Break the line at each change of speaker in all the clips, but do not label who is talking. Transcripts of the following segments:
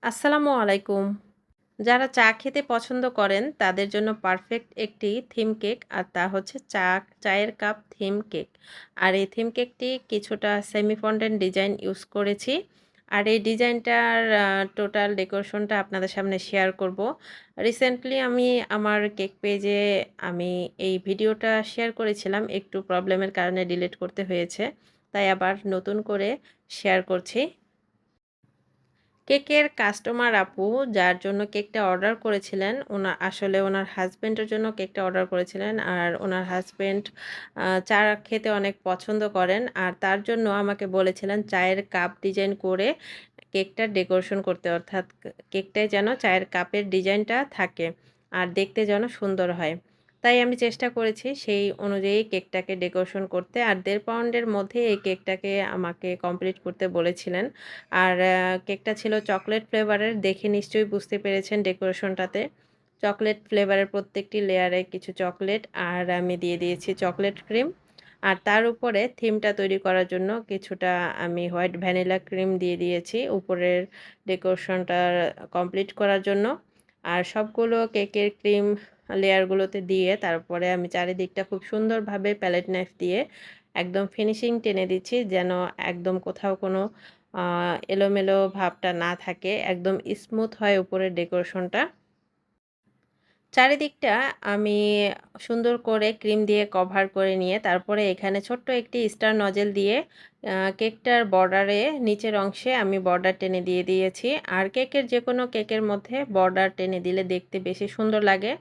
আসসালামু আলাইকুম। যারা চা খেতে পছন্দ করেন তাদের জন্য পারফেক্ট একটি থিম কেক আর তা হচ্ছে চায়ের কাপ থিম কেক। আর এই থিম কেকটি কিছুটা সেমি ফন্ডেন্ট ডিজাইন ইউজ করেছি। আর এই ডিজাইনটার টোটাল ডেকোরেশনটা আপনাদের সামনে শেয়ার করব। রিসেন্টলি আমি আমার কেক পেজে আমি এই ভিডিওটা শেয়ার করেছিলাম। একটু প্রবলেমের কারণে ডিলিট করতে হয়েছে। তাই আবার নতুন করে শেয়ার করছি। কেকের কাস্টমার আপু যার জন্য কেকটা অর্ডার করেছিলেন, আসলে ওনার হাসব্যান্ডের জন্য কেকটা অর্ডার করেছিলেন। আর ওনার হাসব্যান্ড চা খেতে অনেক পছন্দ করেন। আর তার জন্য আমাকে বলেছিলেন চায়ের কাপ ডিজাইন করে কেকটার ডেকোরেশন করতে। অর্থাৎ কেকটায় যেন চায়ের কাপের ডিজাইনটা থাকে আর দেখতে যেন সুন্দর হয়। তাই আমি চেষ্টা করেছি সেই অনুযায়ী কেকটাকে ডেকোরেশন করতে। আর ১.৫ পাউন্ডের মধ্যে এই কেকটাকে আমাকে কমপ্লিট করতে বলেছিলেন। আর কেকটা ছিল চকলেট ফ্লেভারের। দেখে নিশ্চয়ই বুঝতে পেরেছেন ডেকোরেশনটাতে। চকলেট ফ্লেভারের প্রত্যেকটি লেয়ারে কিছু চকলেট আর আমি দিয়ে দিয়েছি চকলেট ক্রিম। আর তার উপরে থিমটা তৈরি করার জন্য কিছুটা আমি হোয়াইট ভ্যানিলা ক্রিম দিয়ে দিয়েছি উপরের ডেকোরেশনটা কমপ্লিট করার জন্য। আর সবগুলো কেকের ক্রিম লেয়ারগুলোতে দিয়ে তারপরে আমি চারিদিকটা খুব সুন্দরভাবে প্যালেট নাইফ দিয়ে একদম ফিনিশিং টেনে দিচ্ছি যেন একদম কোথাও কোনো এলোমেলো ভাবটা না থাকে, একদম স্মুথ হয় উপরের ডেকোরেশনটা। চারিদিকটা আমি সুন্দর করে ক্রিম দিয়ে কভার করে নিয়ে তারপরে এখানে ছোট্ট একটি স্টার নজেল দিয়ে কেকটার বর্ডারে নিচের অংশে আমি বর্ডার টেনে দিয়ে দিয়েছি। আর কেকের যে কোনো কেকের মধ্যে বর্ডার টেনে দিলে দেখতে বেশি সুন্দর লাগে।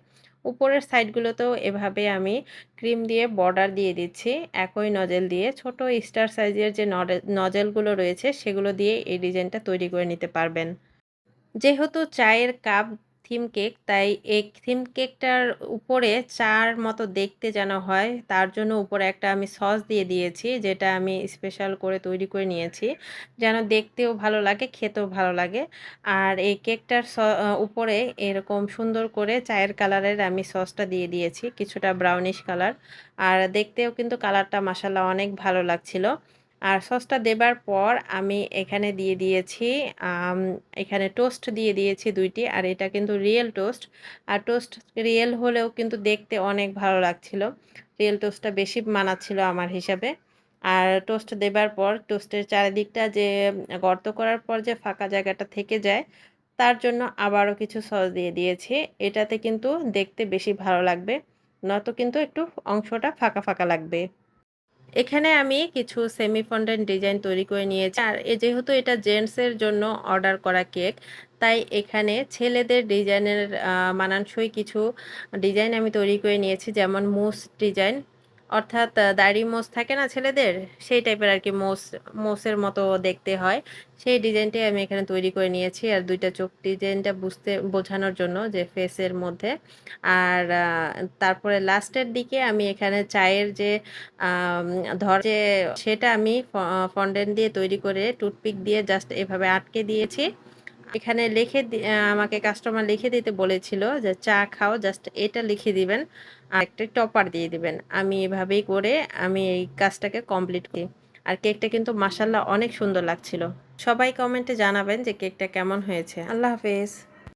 উপরের সাইডগুলোতেও এভাবে আমি ক্রিম দিয়ে বর্ডার দিয়ে দিচ্ছি একই নজেল দিয়ে। ছোট স্টার সাইজের যে নজেলগুলো রয়েছে সেগুলো দিয়ে এই ডিজাইনটা তৈরি করে নিতে পারবেন। যেহেতু চায়ের কাপ থিম কেক, তাই এই থিম কেকটার উপরে চার মতো দেখতে যেন হয়, তার জন্য উপরে একটা আমি সস দিয়ে দিয়েছি, যেটা আমি স্পেশাল করে তৈরি করে নিয়েছি। যেন দেখতেও ভালো লাগে, খেতেও ভালো লাগে। আর এই কেকটার উপরে এরকম সুন্দর করে চায়ের কালারের আমি সসটা দিয়ে দিয়েছি, কিছুটা ব্রাউনিশ কালার। আর দেখতেও কিন্তু কালারটা মাশাআল্লাহ অনেক ভালো লাগছিল। আর সসটা দেবার পর আমি এখানে দিয়ে দিয়েছি আম এখানে টোস্ট দিয়ে দিয়েছি ২ টি। আর এটা কিন্তু রিয়েল টোস্ট। আর টোস্ট রিয়েল হলেও কিন্তু দেখতে অনেক ভালো লাগছিল। রিয়েল টোস্টটা বেশি মানাচ্ছিল আমার হিসাবে। আর টোস্ট দেবার পর টোস্টের চারিদিকটা যে গর্ত করার পর যে ফাঁকা জায়গাটা থেকে যায়, তার জন্য আবারও কিছু সস দিয়ে দিয়েছি। এটাতে কিন্তু দেখতে বেশি ভালো লাগবে। নয়তো কিন্তু একটু অংশটা ফাঁকা, ফাঁকা লাগবে। এখানে আমি কিছু সেমি ফন্ডেন্ট ডিজাইন তৈরি করে নিয়েছি। আর যেহেতু এটা জেন্টসের জন্য অর্ডার করা কেক, তাই এখানে ছেলেদের ডিজাইনের মানানসই কিছু ডিজাইন আমি তৈরি করে নিয়েছি। যেমন মুস ডিজাইন, অর্থাৎ দাড়ি মোজ থাকে না ছেলেদের, সেই টাইপের আর কি। মোসের মতো দেখতে হয়, সেই ডিজাইনটাই আমি এখানে তৈরি করে নিয়েছি। আর ২টা চোখ ডিজাইনটা বোঝানোর জন্য যে ফেসের মধ্যে। আর তারপরে লাস্টের দিকে আমি এখানে চায়ের যে আম যে সেটা আমি ফন্ডেন্ট দিয়ে তৈরি করে টুথপিক দিয়ে জাস্ট এভাবে আটকে দিয়েছি। এখানে আমাকে কাস্টমার লিখে দিতে বলেছিল যে, "চা খাও, জাস্ট এটা লিখে দিবেন। আর একটা টপার দিয়ে দিবেন।" আমি এভাবেই করে আমি এই কাজটাকে কমপ্লিট করি। আর কেকটা কিন্তু মাশাআল্লাহ অনেক সুন্দর লাগছিল। সবাই কমেন্টে জানাবেন যে কেকটা কেমন হয়েছে। আল্লাহ হাফেজ।